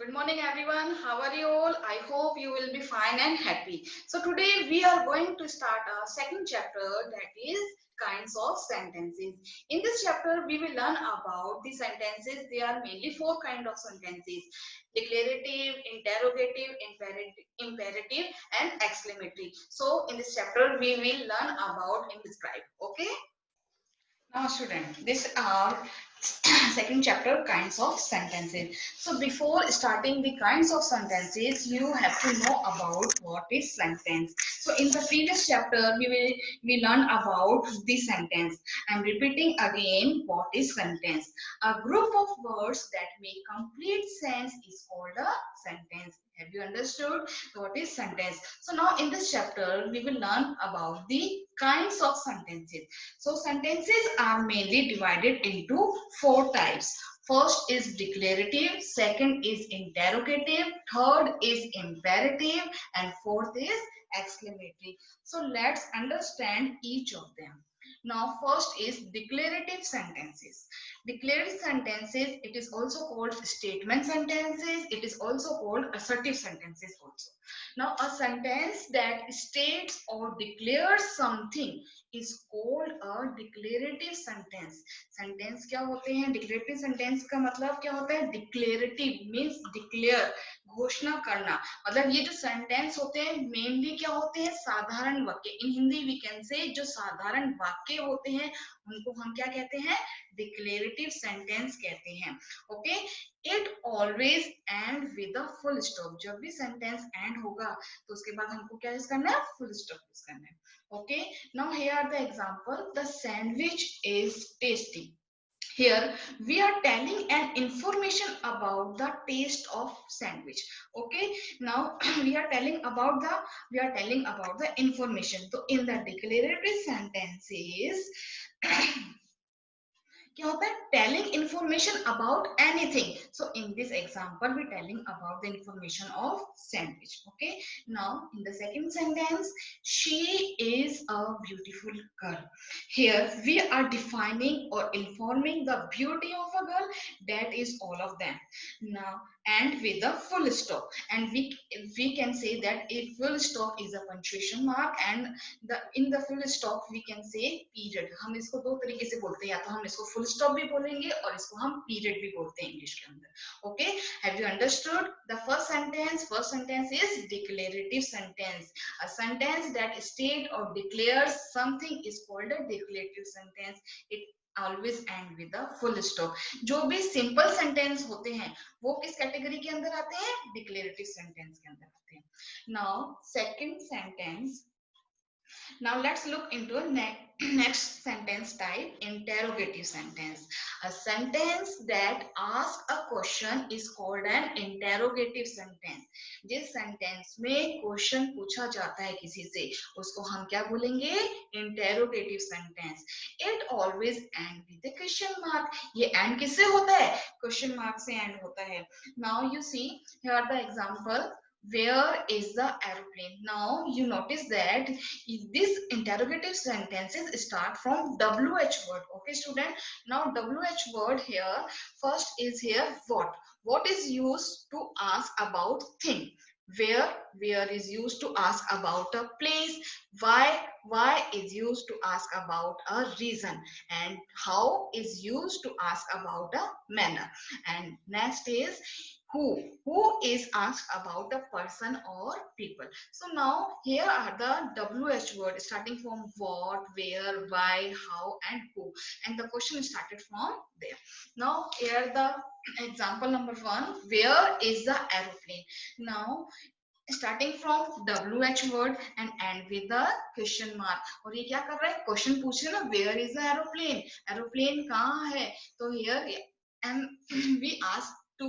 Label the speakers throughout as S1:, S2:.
S1: Good morning, everyone. How are you all? I hope you will be fine and happy. So today we are going to start our second chapter, that is kinds of sentences. In this chapter, we will learn about the sentences. There are mainly four kinds of sentences: declarative, interrogative, imperative, and exclamatory. So in this chapter, we will learn about and describe. Okay. Now, student, this are second chapter, kinds of sentences. So before starting the kinds of sentences, you have to know about what is sentence. So in the previous chapter, we learn about the sentence. I'm repeating again what is sentence. A group of words that make complete sense is called a sentence. Have you understood what is sentence? So now in this chapter, we will learn about the kinds of sentences. So sentences are mainly divided into four types. First is declarative, second is interrogative, third is imperative, and fourth is exclamatory. So let's understand each of them. Now first is declarative sentences. Declarative sentences, it is also called statement sentences, it is also called assertive sentences also. Now a sentence that states or declares something is called a declarative sentence. Sentence क्या होते हैं? Declarative sentence का मतलब क्या होता है? Declarative means declare, घोषणा करना. मतलब ये जो सेंटेंस होते हैं मेनली क्या होते हैं? साधारण वाक्य. इन हिंदी वी कैन से जो साधारण वाक्य होते हैं उनको हम क्या कहते हैं? डिक्लेरेटिव सेंटेंस कहते हैं. Okay. It always end with a full stop. जब भी सेंटेंस एंड होगा तो उसके बाद हमको क्या यूज करना है? फुल स्टॉप यूज करना है. Okay, now here are the example. The sandwich is tasty. Here we are telling an information about the taste of sandwich. Okay, now we are telling about the information. So in the declarative sentences क्या होता है? Telling information about anything. So in this example we telling about the information of sandwich. Okay, now in the second sentence, she is a beautiful girl. Here we are defining और informing the beauty of a girl. That is all of them. Now and with a full stop, and we can say that a full stop is a punctuation mark, and in the full stop we can say period. हम इसको दो तरीके से बोलते हैं, या तो हम इसको full stop भी बोलेंगे और इसको हम period भी बोलते हैं इंग्लिश के अंदर. Okay, have you understood the first sentence? First sentence is declarative sentence. A sentence that states or declares something is called a declarative sentence. It always end with a full stop. जो भी simple sentence होते हैं वो किस category के अंदर आते हैं? डिक्लेरेटिव सेंटेंस के अंदर आते हैं. Now second sentence. Now let's look into next sentence type, interrogative sentence. A sentence that asks a question is called an interrogative sentence. जिस sentence में question पूछा जाता है किसी से उसको हम क्या बोलेंगे? Interrogative sentence. It always end with a question mark. ये end किससे होता है? Question mark से end होता है. Now you see here are the example. Where is the aeroplane? Now you notice that this interrogative sentences start from WH word. Okay, student. Now WH word here, first is here what. What is used to ask about thing. Where is used to ask about a place. Why is used to ask about a reason, and how is used to ask about a manner. And next is who is asked about a person or people. So now here are the WH word starting from what, where, why, how, and who, and the question started from there. Now here the example number 1, where is the aeroplane. Now starting from WH word and end with the question mark. और ये क्या कर रहा है? Question पूछ रहे ना, where is the aeroplane. Aeroplane कहाँ है? तो here and we ask to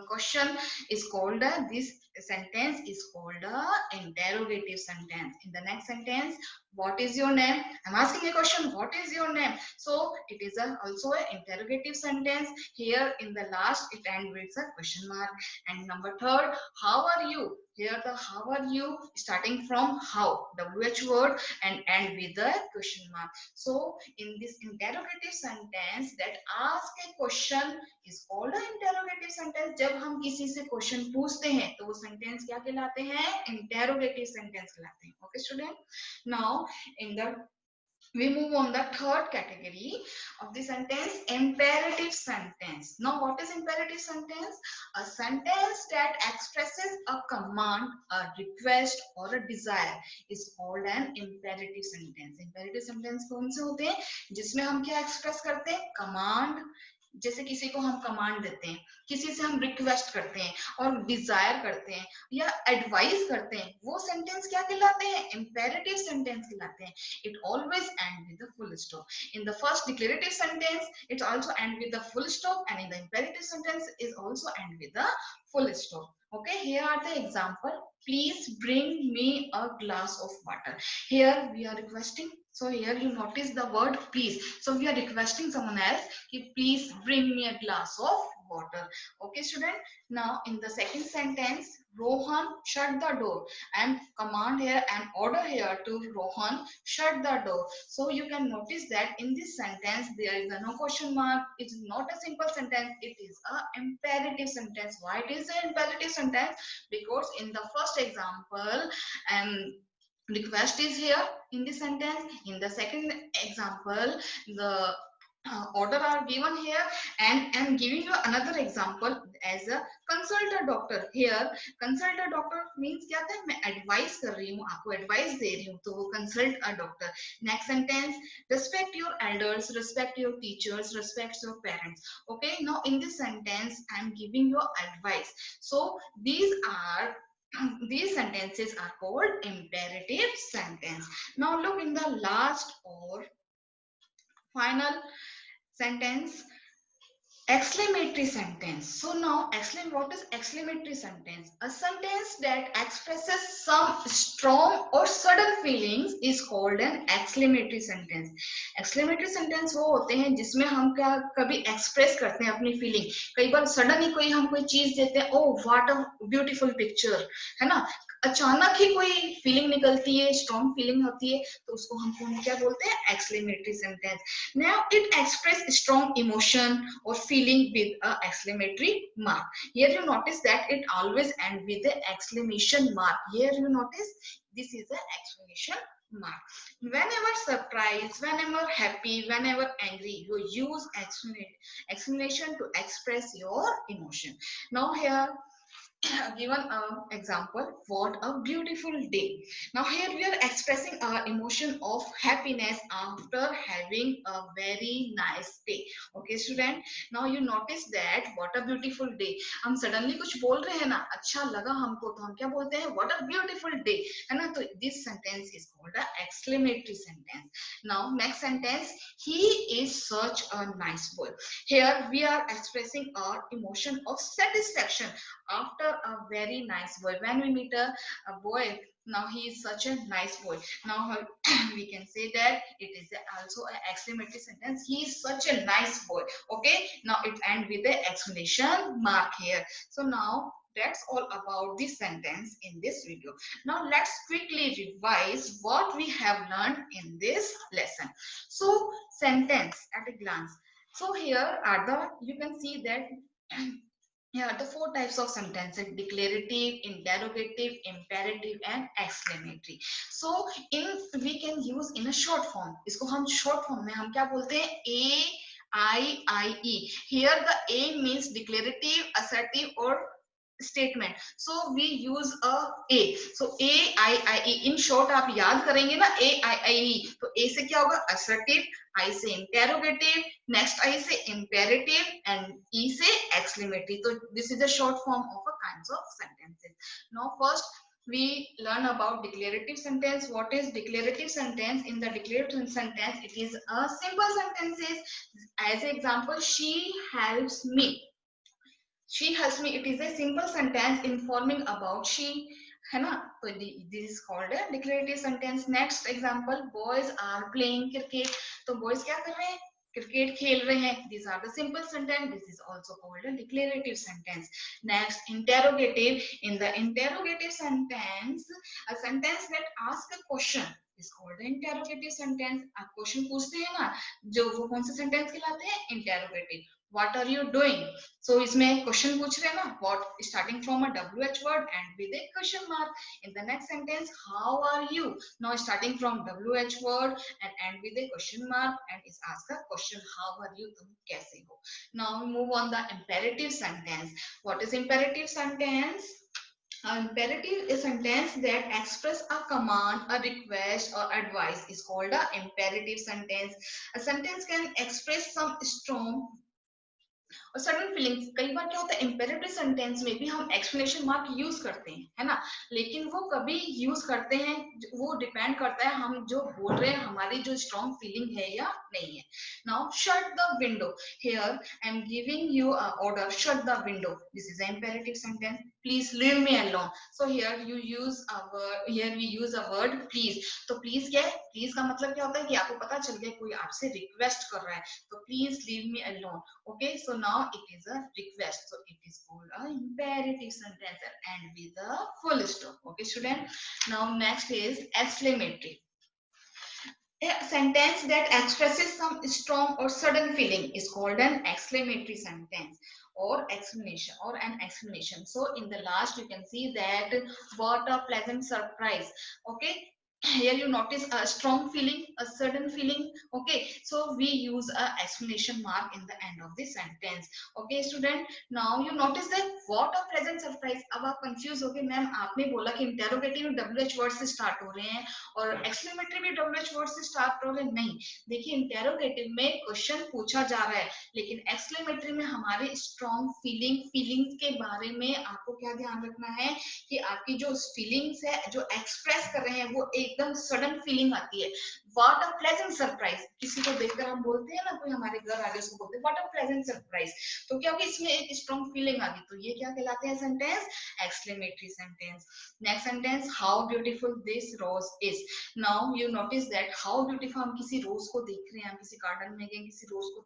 S1: question is called this sentence is called a interrogative sentence. In the next sentence, what is your name? I'm asking a question, what is your name? So it is also an interrogative sentence. Here in the last it ends with a question mark. And number 3rd, how are you? Here the how are you starting from how, WH word, and end with the question mark. So in this interrogative sentence that ask a question is called an interrogative sentence जब हम किसी से question पूछते हैं तो वो sentence क्या कहलाते हैं? इंटेरोगेटिव सेंटेंस कहलाते हैं. Okay student, now in the we move on the third category of the sentence, imperative sentence. Now what is imperative sentence? A sentence that expresses a command, a request or a desire is called an imperative sentence. Imperative sentence कौन से होते हैं जिसमें हम क्या express करते हैं? Command, जैसे किसी को हम कमांड देते हैं, किसी से हम रिक्वेस्ट करते हैं और डिजायर करते हैं या एडवाइस करते हैं, वो सेंटेंस क्या कहलाते हैं? इंपेरेटिव सेंटेंस कहलाते हैं. It always end with the full stop. In the first declarative sentence it also and with the full stop, and in the imperative sentence is also and with the full stop. Okay, here are the example. Please bring me a glass of water. Here we are requesting, so here you notice the word please, so we are requesting someone else ki please bring me a glass of water. Okay student, now in the second sentence, Rohan shut the door, and command here and order here to Rohan shut the door. So you can notice that in this sentence there is no question mark. It is not a simple sentence, it is a imperative sentence. Why it is an imperative sentence? Because in the first example, request is here in this sentence. In the second example, the order are given here, and I'm giving you another example as a consult a doctor. Here consult a doctor means क्या था, मैं advice कर रही हूँ, आपको advice दे रही हूँ, तो वो consult a doctor. Next sentence, respect your elders, respect your teachers, respect your parents. Okay, now in this sentence I'm giving you advice. So these sentences are called imperative sentence. Now look in the last or final sentence, exclamatory sentence. So now what is exclamatory sentence? A sentence that expresses some strong or sudden feelings is called an exclamatory sentence. Exclamatory sentence वो होते हैं जिसमें हम क्या कभी express करते हैं अपनी feeling. कई बार suddenly कोई हम कोई चीज देते हैं, oh what a beautiful picture, है ना, अचानक ही कोई फीलिंग निकलती है, स्ट्रॉन्ग फीलिंग होती है, तो उसको हम क्या बोलते हैं? Exclamatory sentence. Now it express strong emotion और feeling with a exclamatory mark. Here you notice that it always end with the exclamation mark. Here you notice this is an exclamation mark. Whenever surprised, whenever happy, whenever angry, you use exclamation to express your emotion. Now here given an example, what a beautiful day. Now here we are expressing our emotion of happiness after having a very nice day. Okay student, now you notice that what a beautiful day. हम suddenly कुछ बोल रहे हैं ना, अच्छा लगा हमको, तो हम क्या बोलते हैं? what a beautiful day, है ना. तो this sentence is called a exclamatory sentence. Now next sentence, he is such a nice boy. Here we are expressing our emotion of satisfaction after a very nice boy. When we meet a boy, now he is such a nice boy. Now we can say that it is also an exclamatory sentence. He is such a nice boy. Okay, now it ends with the exclamation mark here. So now that's all about this sentence in this video. Now let's quickly revise what we have learned in this lesson. So sentence at a glance. So here are the, you can see that yeah, the four types of sentences: declarative, interrogative, imperative and exclamatory. So in we can use in a short form. इसको हम short form में हम क्या बोलते हैं? AIIE. Here the A means declarative, assertive or statement. So we use a. So AIIE. In short आप याद करेंगे ना AIIE, तो A से क्या होगा? Assertive, I से interrogative, next I से imperative and E से exclamatory. So this is the short form of a kinds of sentences. Now first we learn about declarative sentence. What is declarative sentence? In the declarative sentence, it is a simple sentences. As example, she helps me. She helps me. It is a simple sentence informing about she, है ना. तो this is called a declarative sentence. Next example, boys are playing cricket. तो boys क्या कर रहे हैं? Cricket खेल रहे हैं. These are the simple sentence. This is also called a declarative sentence. Next, interrogative. In the interrogative sentence, a sentence that asks a question is called an interrogative sentence. आप question पूछते हैं ना, जो वो कौन सा सेंटेंस कहलाते हैं? Interrogative. what are you doing? So इसमें क्वेश्चन पूछ रहे हैं ना, what starting from a WH word and with a question mark. In the next sentence, how are you? Now starting from WH word and end with a question mark and is ask a question, how are you? तुम कैसे हो? Now we move on the imperative sentence. What is imperative sentence? Imperative is a sentence that express a command, a request, or advice is called a imperative sentence. A sentence can express some strong और sudden feelings, कई बार क्या होता है imperative sentence में भी हम explanation mark use करते हैं, है ना, लेकिन वो कभी यूज करते हैं वो डिपेंड करता है हम जो बोल रहे हैं हमारी जो स्ट्रॉन्ग फीलिंग है या नहीं है. Now shut the window, here I am giving you a order, shut the window, this is a imperative sentence, please leave me alone. So here you use a word, here we use a word please. तो please क्या है, please का मतलब क्या होता है कि आपको पता चल गया कोई आपसे रिक्वेस्ट कर रहा है, तो please leave me alone. Okay, so now it is a request, so it is called a imperative sentence and with a full stop. Okay student, now next is exclamatory. A sentence that expresses some strong or sudden feeling is called an exclamatory sentence or explanation or an explanation. So in the last you can see that what a pleasant surprise. Okay, here you notice a strong feeling, a sudden feeling. Okay, so we use a exclamation mark in the end of the sentence. Okay student, now you notice that what a pleasant surprise. अब आप confuse हो गए, ma'am आपने बोला कि interrogative WH word से start हो रहे हैं और एक्सक्लेमेटरी भी WH वर्ड से स्टार्ट हो रहे हैं. नहीं, देखिए इंटेरोगेटिव में क्वेश्चन पूछा जा रहा है, लेकिन एक्सक्लेमेटरी में हमारे स्ट्रॉन्ग फीलिंग के बारे में आपको क्या ध्यान रखना है कि आपकी जो फीलिंग्स है जो एक्सप्रेस कर रहे हैं वो एकदम सडन फीलिंग आती है. व्हाट अ प्लेजेंट सरप्राइज, किसी को देखकर हम बोलते हैं ना, कोई हमारे घर आगे उसको बोलते हैं व्हाट अ प्लेजेंट सरप्राइज, तो क्या होगा इसमें एक स्ट्रॉन्ग फीलिंग आ गई, तो ये क्या कहलाते हैं sentence, exclamatory sentence. Next sentence, how beautiful this rose is. Now you notice that how beautiful, हम किसी रोज को देख रहे हैं, हम किसी गार्डन में गए किसी रोज को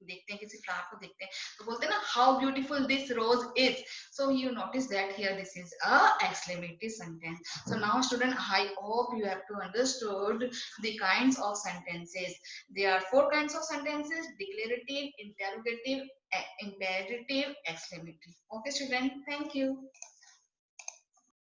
S1: देखते हैं, किसी फ्लावर को देखते हैं, तो बोलते हैं ना how beautiful this rose is. So you notice that here this is a exclamatory sentence. So now student, I hope you have to understood the kinds of sentences. There are 4 kinds of sentences: declarative, interrogative, imperative, exclamatory. Okay student, thank you.